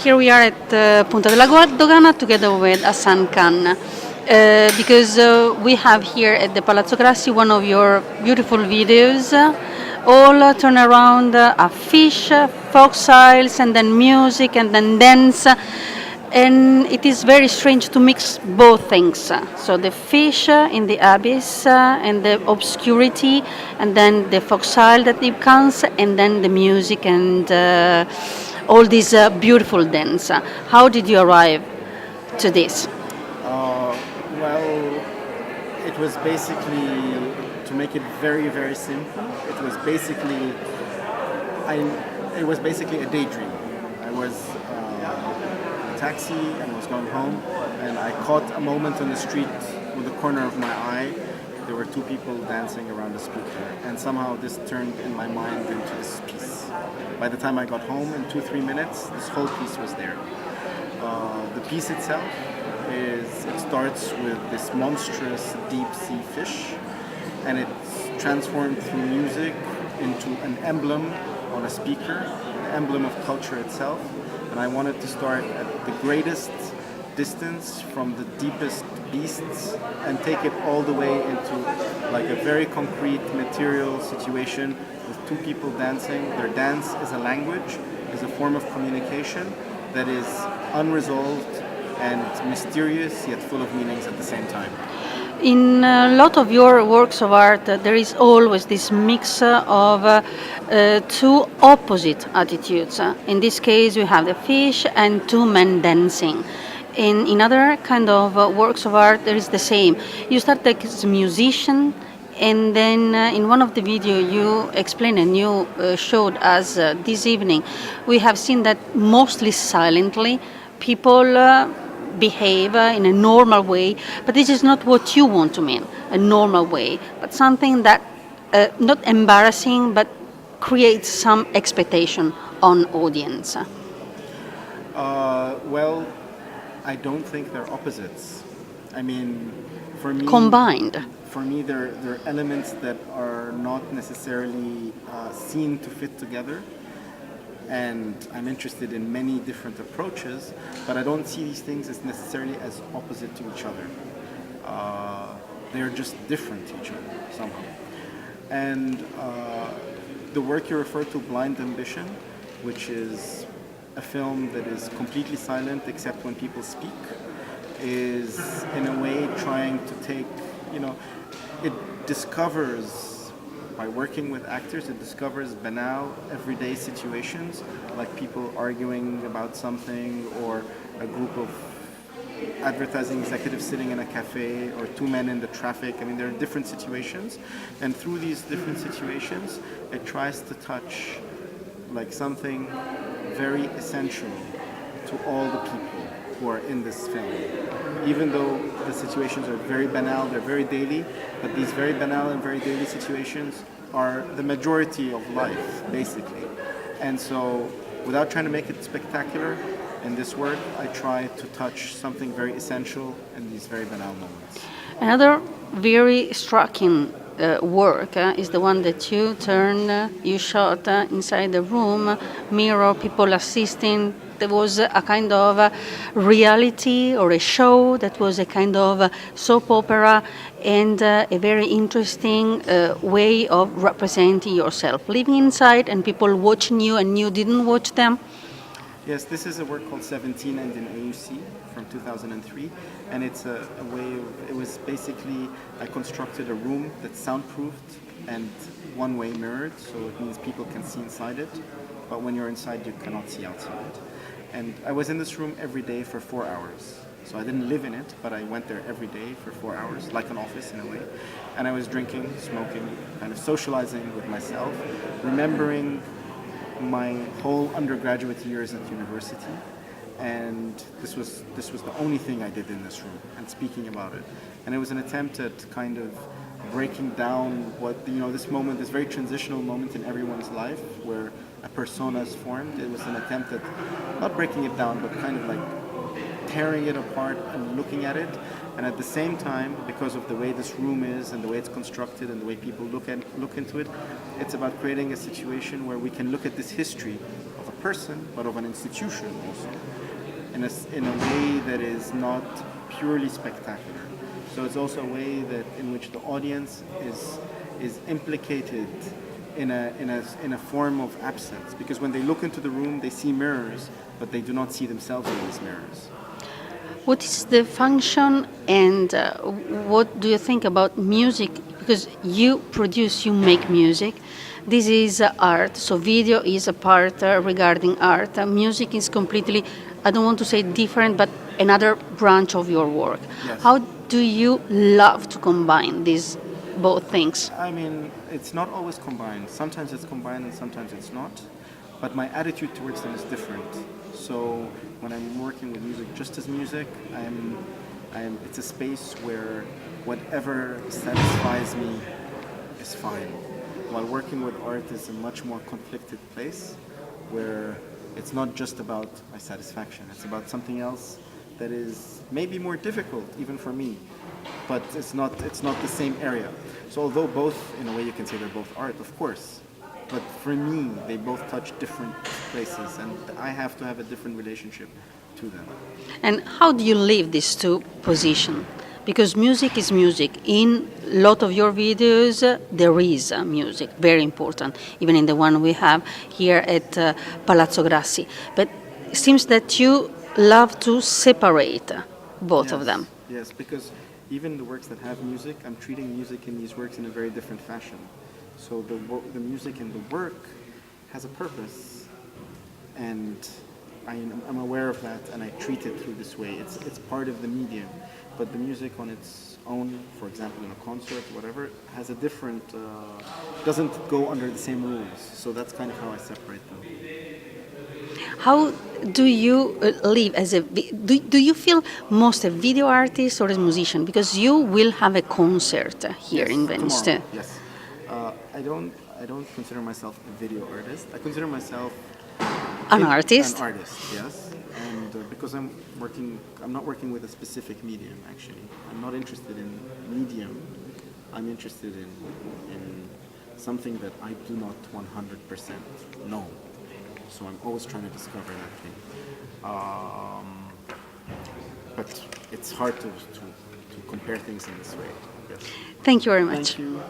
Here we are at Punta della Dogana together with Hassan Khan. Because we have here at the Palazzo Grassi one of your beautiful videos, all turn around a fish, fossils, and then music, and then dance. And it is very strange to mix both things. So the fish in the abyss and the obscurity, and then the fossil that it comes, and then the music and all these beautiful dance. How did you arrive to this? Well, it was basically, to make it very, very simple, it was basically a daydream. I was in a taxi and was going home, and I caught a moment on the street with the corner of my eye. There were two people dancing around a speaker, and somehow this turned in my mind into this piece. By the time I got home, in 2-3 minutes, this whole piece was there. The piece itself it starts with this monstrous deep sea fish, and it's transformed through music into an emblem on a speaker, an emblem of culture itself. And I wanted to start at the greatest distance from the deepest beasts and take it all the way into like a very concrete material situation with two people dancing. Their dance is a language, is a form of communication that is unresolved and mysterious yet full of meanings at the same time. In a lot of your works of art, there is always this mix of two opposite attitudes. In this case, we have the fish and two men dancing. In other kind of works of art, there is the same. You start as a musician, and then in one of the video you explained and you showed us this evening, we have seen that mostly silently people behave in a normal way, but this is not what you want to mean, a normal way, but something that not embarrassing, but creates some expectation on audience. Well, I don't think they're opposites. I mean, for me, combined. For me, they're elements that are not necessarily seen to fit together. And I'm interested in many different approaches, but I don't see these things as necessarily as opposite to each other. They're just different to each other somehow. And the work you refer to, Blind Ambition, which is a film that is completely silent except when people speak, is in a way trying to take, it discovers, by working with actors, it discovers banal, everyday situations, like people arguing about something, or a group of advertising executives sitting in a cafe, or two men in the traffic. I mean, there are different situations, and through these different situations, it tries to touch like something very essential to all the people who are in this film. Even though the situations are very banal, they're very daily, but these very banal and very daily situations are the majority of life, basically. And so, without trying to make it spectacular, in this work, I try to touch something very essential in these very banal moments. Another very striking work is the one that you shot inside the room, mirror, people assisting. There was a kind of reality or a show that was a kind of soap opera, and a very interesting way of representing yourself, living inside and people watching you and you didn't watch them. Yes, this is a work called 17 and in AUC from 2003, and it's a way of, it was basically, I constructed a room that's soundproofed and one-way mirrored, so it means people can see inside it, but when you're inside you cannot see outside. And I was in this room every day for 4 hours. So I didn't live in it, but I went there every day for 4 hours, like an office in a way. And I was drinking, smoking, kind of socializing with myself, remembering my whole undergraduate years at university. And this was the only thing I did in this room, and speaking about it. And it was an attempt at kind of breaking down what, this moment, this very transitional moment in everyone's life where a persona is formed. It was an attempt at not breaking it down, but kind of like tearing it apart and looking at it. And at the same time, because of the way this room is and the way it's constructed and the way people look into it, it's about creating a situation where we can look at this history of a person, but of an institution also, in a way that is not purely spectacular. So it's also a way that in which the audience is implicated in a form of absence, because when they look into the room, they see mirrors, but they do not see themselves in these mirrors. What is the function, and what do you think about music? Because you produce, you make music. This is art, so video is a part regarding art. Music is completely, I don't want to say different, but another branch of your work. Yes. How do you love to combine these both things? I mean, it's not always combined. Sometimes it's combined and sometimes it's not. But my attitude towards them is different. So when I'm working with music just as music, it's a space where whatever satisfies me is fine. While working with art is a much more conflicted place where it's not just about my satisfaction. It's about something else that is maybe more difficult even for me, but it's not the same area. So although both, in a way you can say they're both art, of course, but for me they both touch different places and I have to have a different relationship to them. And how do you leave these two positions? Because music is music. In a lot of your videos, there is music, very important, even in the one we have here at Palazzo Grassi. But it seems that you love to separate both of them. Yes, because even the works that have music, I'm treating music in these works in a very different fashion. So the music in the work has a purpose, and I'm aware of that, and I treat it through this way. It's part of the medium, but the music on its own, for example, in a concert, whatever, has a different, doesn't go under the same rules. So that's kind of how I separate them. How do you live as a? Do you feel most a video artist or a musician? Because you will have a concert here in Venice. Tomorrow, yes. I don't consider myself a video artist. I consider myself An artist. An artist, yes. And because I'm not working with a specific medium. Actually, I'm not interested in medium. I'm interested in something that I do not 100% know. So I'm always trying to discover that thing. But it's hard to compare things in this way. Yes. Thank you very much. Thank you.